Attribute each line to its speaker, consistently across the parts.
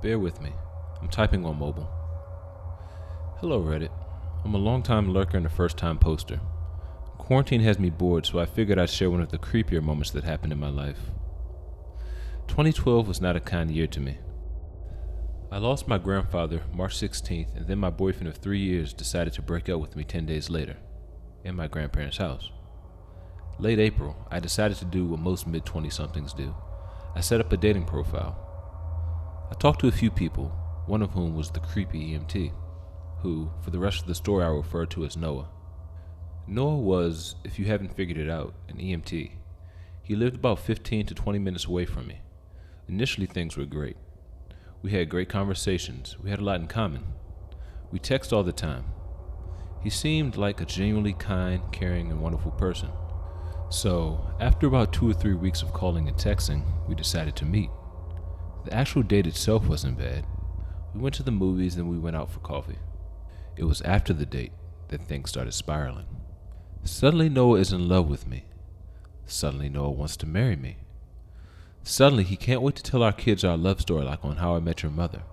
Speaker 1: Bear with me. I'm typing on mobile. Hello, Reddit. I'm a long-time lurker and a first-time poster. Quarantine has me bored, so I figured I'd share one of the creepier moments that happened in my life. 2012 was not a kind year to me. I lost my grandfather March 16th, and then my boyfriend of 3 years decided to break up with me 10 days later, in my grandparents' house. Late April, I decided to do what most mid-20-somethings do. I set up a dating profile. I talked to a few people, one of whom was the creepy EMT, who, for the rest of the story, I'll refer to as Noah. Noah was, if you haven't figured it out, an EMT. He lived about 15 to 20 minutes away from me. Initially, things were great. We had great conversations. We had a lot in common. We text all the time. He seemed like a genuinely kind, caring, and wonderful person. So, after about 2 or 3 weeks of calling and texting, we decided to meet. The actual date itself wasn't bad. We went to the movies and we went out for coffee. It was after the date that things started spiraling. Suddenly Noah is in love with me. Suddenly Noah wants to marry me. Suddenly he can't wait to tell our kids our love story like on How I Met Your Mother.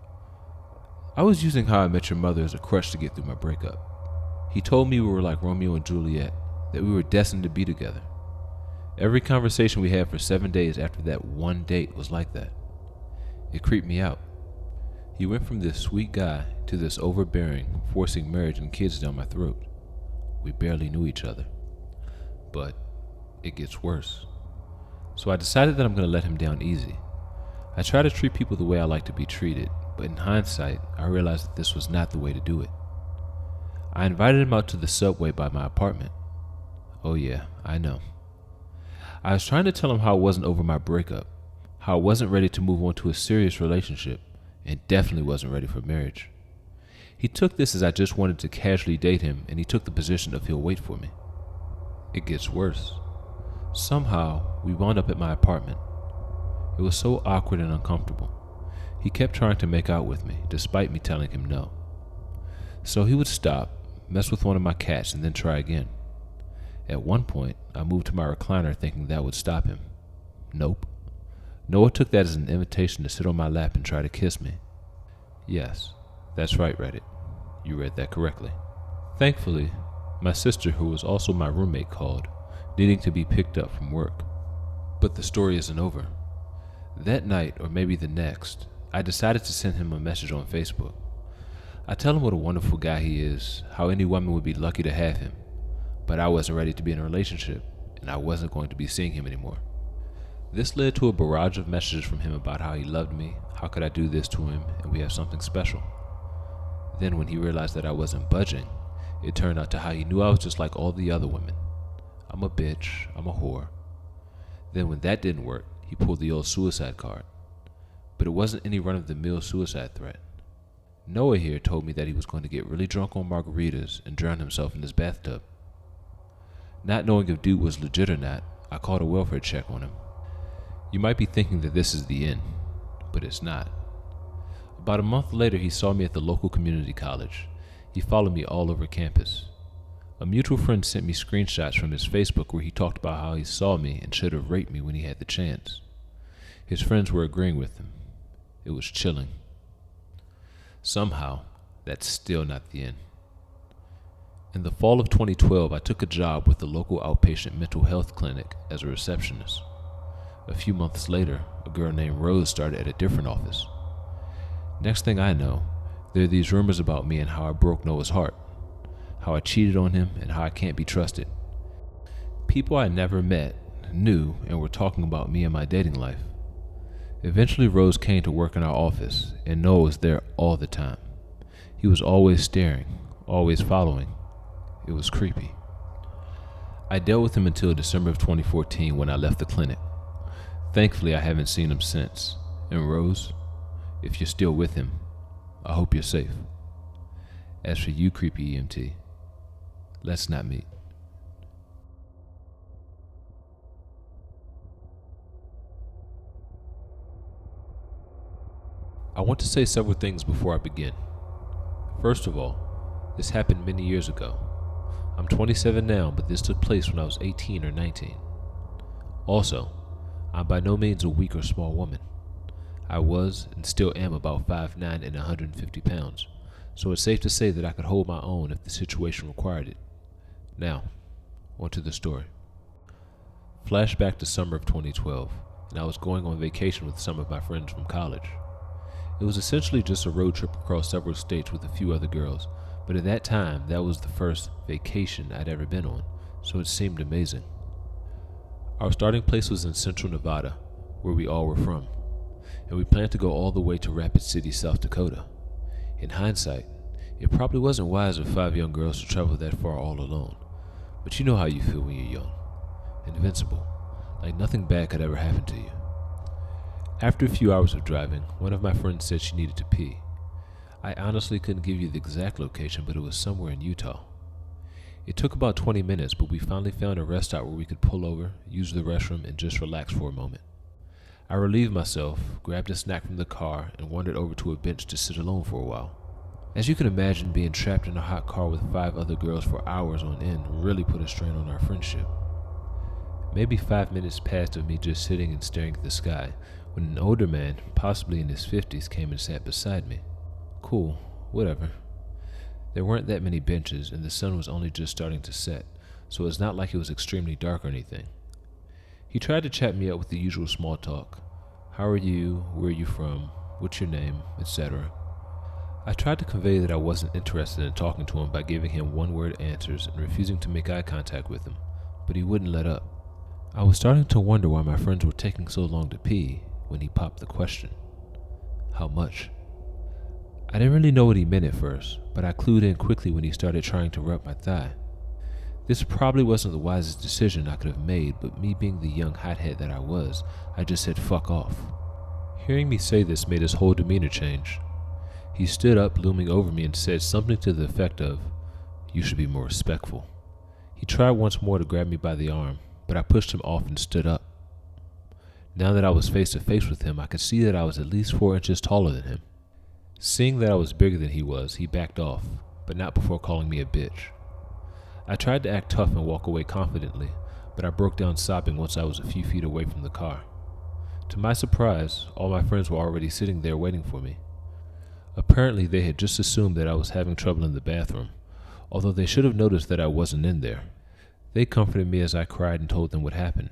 Speaker 1: I was using How I Met Your Mother as a crutch to get through my breakup. He told me we were like Romeo and Juliet, that we were destined to be together. Every conversation we had for 7 days after that one date was like that. It creeped me out. He went from this sweet guy to this overbearing, forcing marriage and kids down my throat. We barely knew each other. But it gets worse. So I decided that I'm going to let him down easy. I try to treat people the way I like to be treated, but in hindsight, I realized that this was not the way to do it. I invited him out to the subway by my apartment. Oh yeah, I know. I was trying to tell him how I wasn't over my breakup, how I wasn't ready to move on to a serious relationship, and definitely wasn't ready for marriage. He took this as I just wanted to casually date him, and he took the position of he'll wait for me. It gets worse. Somehow, we wound up at my apartment. It was so awkward and uncomfortable. He kept trying to make out with me, despite me telling him no. So he would stop, mess with one of my cats, and then try again. At one point, I moved to my recliner thinking that would stop him. Nope. Noah took that as an invitation to sit on my lap and try to kiss me. Yes, that's right, Reddit. You read that correctly. Thankfully, my sister, who was also my roommate, called, needing to be picked up from work. But the story isn't over. That night, or maybe the next, I decided to send him a message on Facebook. I tell him what a wonderful guy he is, how any woman would be lucky to have him, but I wasn't ready to be in a relationship, and I wasn't going to be seeing him anymore. This led to a barrage of messages from him about how he loved me, how could I do this to him, and we have something special. Then when he realized that I wasn't budging, it turned out to how he knew I was just like all the other women. I'm a bitch, I'm a whore. Then when that didn't work, he pulled the old suicide card. But it wasn't any run-of-the-mill suicide threat. Noah here told me that he was going to get really drunk on margaritas and drown himself in his bathtub. Not knowing if dude was legit or not, I called a welfare check on him. You might be thinking that this is the end, but it's not. About a month later, he saw me at the local community college. He followed me all over campus. A mutual friend sent me screenshots from his Facebook where he talked about how he saw me and should have raped me when he had the chance. His friends were agreeing with him. It was chilling. Somehow, that's still not the end. In the fall of 2012, I took a job with the local outpatient mental health clinic as a receptionist. A few months later, a girl named Rose started at a different office. Next thing I know, there are these rumors about me and how I broke Noah's heart, how I cheated on him, and how I can't be trusted. People I never met knew and were talking about me and my dating life. Eventually, Rose came to work in our office, and Noah was there all the time. He was always staring, always following. It was creepy. I dealt with him until December of 2014 when I left the clinic. Thankfully, I haven't seen him since. And Rose, if you're still with him, I hope you're safe. As for you, creepy EMT, let's not meet. I want to say several things before I begin. First of all, this happened many years ago. I'm 27 now, but this took place when I was 18 or 19. Also, I'm by no means a weak or small woman. I was and still am about 5'9" and 150 pounds, so it's safe to say that I could hold my own if the situation required it. Now, on to the story. Flashback to summer of 2012, and I was going on vacation with some of my friends from college. It was essentially just a road trip across several states with a few other girls, but at that time, that was the first vacation I'd ever been on, so it seemed amazing. Our starting place was in central Nevada, where we all were from, and we planned to go all the way to Rapid City, South Dakota. In hindsight, it probably wasn't wise of 5 young girls to travel that far all alone, but you know how you feel when you're young. Invincible, like nothing bad could ever happen to you. After a few hours of driving, one of my friends said she needed to pee. I honestly couldn't give you the exact location, but it was somewhere in Utah. It took about 20 minutes, but we finally found a rest stop where we could pull over, use the restroom, and just relax for a moment. I relieved myself, grabbed a snack from the car, and wandered over to a bench to sit alone for a while. As you can imagine, being trapped in a hot car with 5 other girls for hours on end really put a strain on our friendship. Maybe 5 minutes passed of me just sitting and staring at the sky when an older man, possibly in his 50s, came and sat beside me. Cool, whatever. There weren't that many benches, and the sun was only just starting to set, so it's not like it was extremely dark or anything. He tried to chat me up with the usual small talk. How are you? Where are you from? What's your name? Etc. I tried to convey that I wasn't interested in talking to him by giving him one-word answers and refusing to make eye contact with him, but he wouldn't let up. I was starting to wonder why my friends were taking so long to pee when he popped the question. How much? I didn't really know what he meant at first, but I clued in quickly when he started trying to rub my thigh. This probably wasn't the wisest decision I could have made, but me being the young hothead that I was, I just said fuck off. Hearing me say this made his whole demeanor change. He stood up, looming over me, and said something to the effect of, "You should be more respectful." He tried once more to grab me by the arm, but I pushed him off and stood up. Now that I was face to face with him, I could see that I was at least 4 inches taller than him. Seeing that I was bigger than he was, he backed off, but not before calling me a bitch. I tried to act tough and walk away confidently, but I broke down sobbing once I was a few feet away from the car. To my surprise, all my friends were already sitting there waiting for me. Apparently, they had just assumed that I was having trouble in the bathroom, although they should have noticed that I wasn't in there. They comforted me as I cried and told them what happened,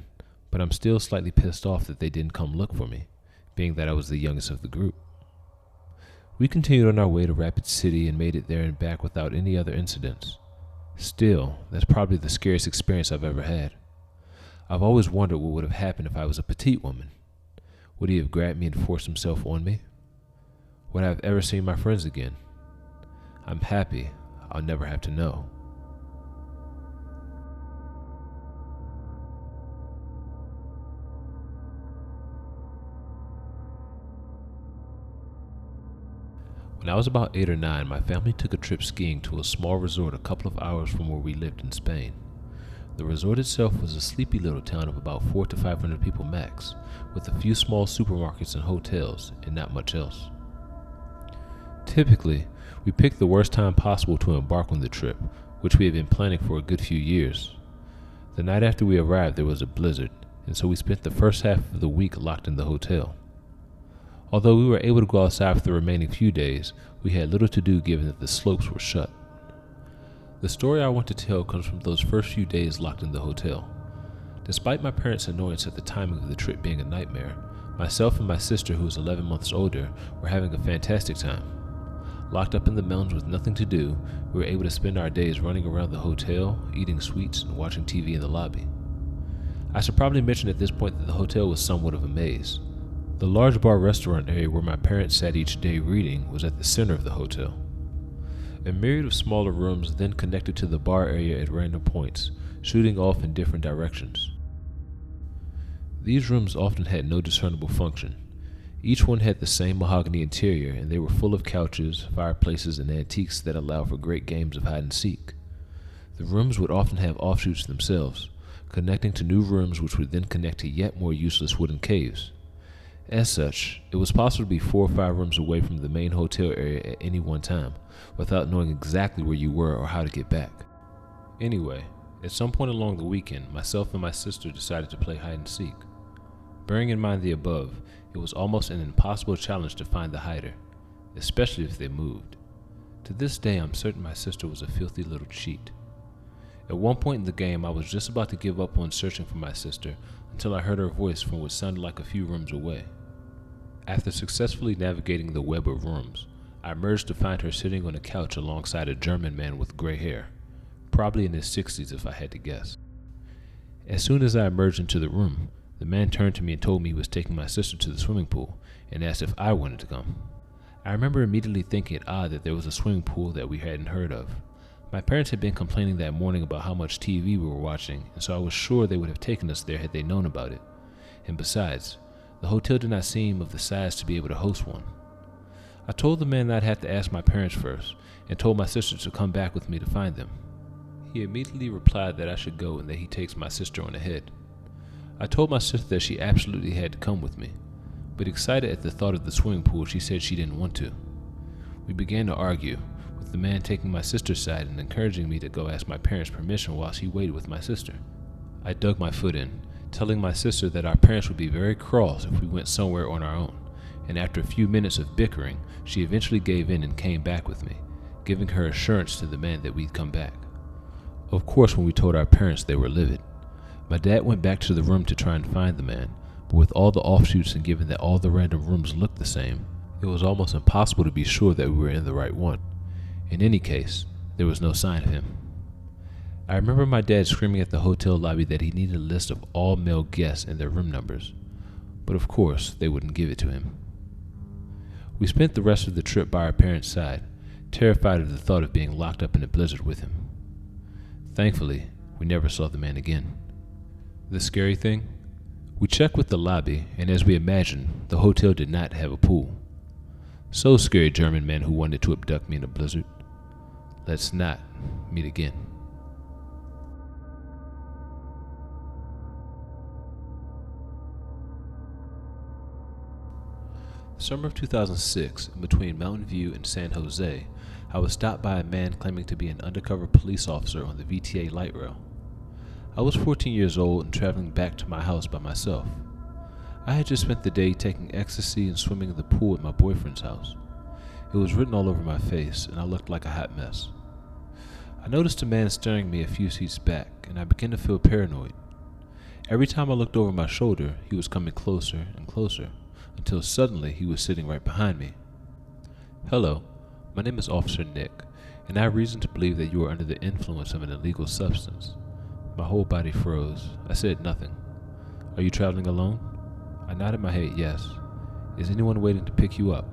Speaker 1: but I'm still slightly pissed off that they didn't come look for me, being that I was the youngest of the group. We continued on our way to Rapid City and made it there and back without any other incidents. Still, that's probably the scariest experience I've ever had. I've always wondered what would have happened if I was a petite woman. Would he have grabbed me and forced himself on me? Would I have ever seen my friends again? I'm happy I'll never have to know. When I was about 8 or 9, my family took a trip skiing to a small resort a couple of hours from where we lived in Spain. The resort itself was a sleepy little town of about 400 to 500 people max, with a few small supermarkets and hotels, and not much else. Typically, we picked the worst time possible to embark on the trip, which we had been planning for a good few years. The night after we arrived, there was a blizzard, and so we spent the first half of the week locked in the hotel. Although we were able to go outside for the remaining few days, we had little to do given that the slopes were shut. The story I want to tell comes from those first few days locked in the hotel. Despite my parents' annoyance at the timing of the trip being a nightmare, myself and my sister, who was 11 months older, were having a fantastic time. Locked up in the mountains with nothing to do, we were able to spend our days running around the hotel, eating sweets, and watching TV in the lobby. I should probably mention at this point that the hotel was somewhat of a maze. The large bar restaurant area where my parents sat each day reading was at the center of the hotel. A myriad of smaller rooms then connected to the bar area at random points, shooting off in different directions. These rooms often had no discernible function. Each one had the same mahogany interior, and they were full of couches, fireplaces, and antiques that allowed for great games of hide and seek. The rooms would often have offshoots themselves, connecting to new rooms which would then connect to yet more useless wooden caves. As such, it was possible to be 4 or 5 rooms away from the main hotel area at any one time, without knowing exactly where you were or how to get back. Anyway, at some point along the weekend, myself and my sister decided to play hide and seek. Bearing in mind the above, It was almost an impossible challenge to find the hider, especially if they moved. To this day, I'm certain my sister was a filthy little cheat. At one point in the game, I was just about to give up on searching for my sister until I heard her voice from what sounded like a few rooms away. After successfully navigating the web of rooms, I emerged to find her sitting on a couch alongside a German man with gray hair, probably in his 60s if I had to guess. As soon as I emerged into the room, the man turned to me and told me he was taking my sister to the swimming pool and asked if I wanted to come. I remember immediately thinking it odd that there was a swimming pool that we hadn't heard of. My parents had been complaining that morning about how much TV we were watching, and so I was sure they would have taken us there had they known about it. And besides, the hotel did not seem of the size to be able to host one. I told the man that I'd have to ask my parents first, and told my sister to come back with me to find them. He immediately replied that I should go and that he takes my sister on ahead. I told my sister that she absolutely had to come with me, but excited at the thought of the swimming pool, she said she didn't want to. We began to argue, with the man taking my sister's side and encouraging me to go ask my parents permission whilst he waited with my sister. I dug my foot in, telling my sister that our parents would be very cross if we went somewhere on our own, and after a few minutes of bickering, she eventually gave in and came back with me, giving her assurance to the man that we'd come back. Of course, when we told our parents, they were livid. My dad went back to the room to try and find the man, but with all the offshoots and given that all the random rooms looked the same, it was almost impossible to be sure that we were in the right one. In any case, there was no sign of him. I remember my dad screaming at the hotel lobby that he needed a list of all male guests and their room numbers, but of course they wouldn't give it to him. We spent the rest of the trip by our parents' side, terrified of the thought of being locked up in a blizzard with him. Thankfully, we never saw the man again. The scary thing? We checked with the lobby, and as we imagined, the hotel did not have a pool. So scary, German man who wanted to abduct me in a blizzard. Let's not meet again. Summer of 2006, in between Mountain View and San Jose, I was stopped by a man claiming to be an undercover police officer on the VTA light rail. I was 14 years old and traveling back to my house by myself. I had just spent the day taking ecstasy and swimming in the pool at my boyfriend's house. It was written all over my face, and I looked like a hot mess. I noticed a man staring me a few seats back, and I began to feel paranoid. Every time I looked over my shoulder, he was coming closer and closer, until suddenly he was sitting right behind me. "Hello, my name is Officer Nick, and I have reason to believe that you are under the influence of an illegal substance." My whole body froze. I said nothing. "Are you traveling alone?" I nodded my head yes. "Is anyone waiting to pick you up?"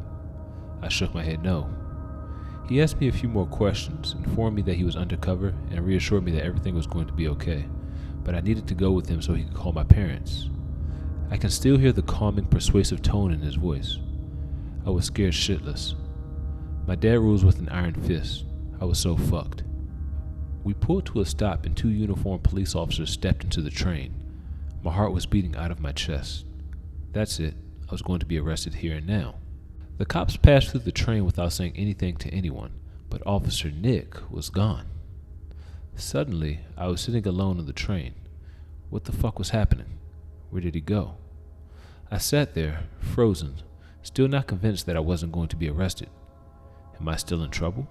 Speaker 1: I shook my head no. He asked me a few more questions, informed me that he was undercover, and reassured me that everything was going to be okay, but I needed to go with him so he could call my parents. I can still hear the calming, persuasive tone in his voice. I was scared shitless. My dad rules with an iron fist. I was so fucked. We pulled to a stop and 2 uniformed police officers stepped into the train. My heart was beating out of my chest. That's it. I was going to be arrested here and now. The cops passed through the train without saying anything to anyone, but Officer Nick was gone. Suddenly, I was sitting alone on the train. What the fuck was happening? Where did he go? I sat there, frozen, still not convinced that I wasn't going to be arrested. Am I still in trouble?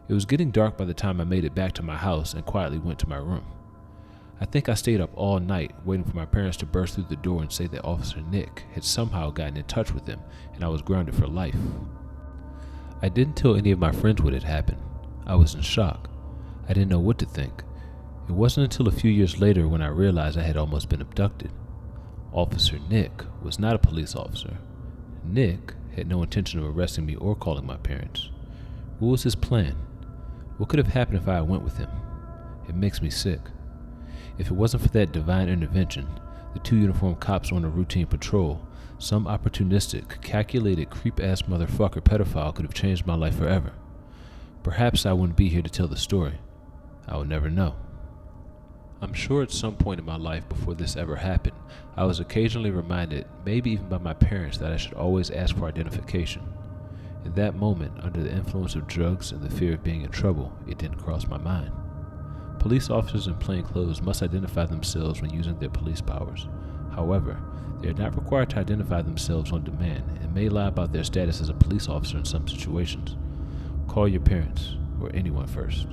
Speaker 1: It was getting dark by the time I made it back to my house and quietly went to my room. I think I stayed up all night waiting for my parents to burst through the door and say that Officer Nick had somehow gotten in touch with them and I was grounded for life. I didn't tell any of my friends what had happened. I was in shock. I didn't know what to think. It wasn't until a few years later when I realized I had almost been abducted. Officer Nick was not a police officer. Nick had no intention of arresting me or calling my parents. What was his plan? What could have happened if I went with him? It makes me sick. If it wasn't for that divine intervention, the 2 uniformed cops on a routine patrol, some opportunistic, calculated, creep-ass motherfucker pedophile could have changed my life forever. Perhaps I wouldn't be here to tell the story. I would never know. I'm sure at some point in my life before this ever happened, I was occasionally reminded, maybe even by my parents, that I should always ask for identification. In that moment, under the influence of drugs and the fear of being in trouble, it didn't cross my mind. Police officers in plain clothes must identify themselves when using their police powers. However, they are not required to identify themselves on demand and may lie about their status as a police officer in some situations. Call your parents or anyone first.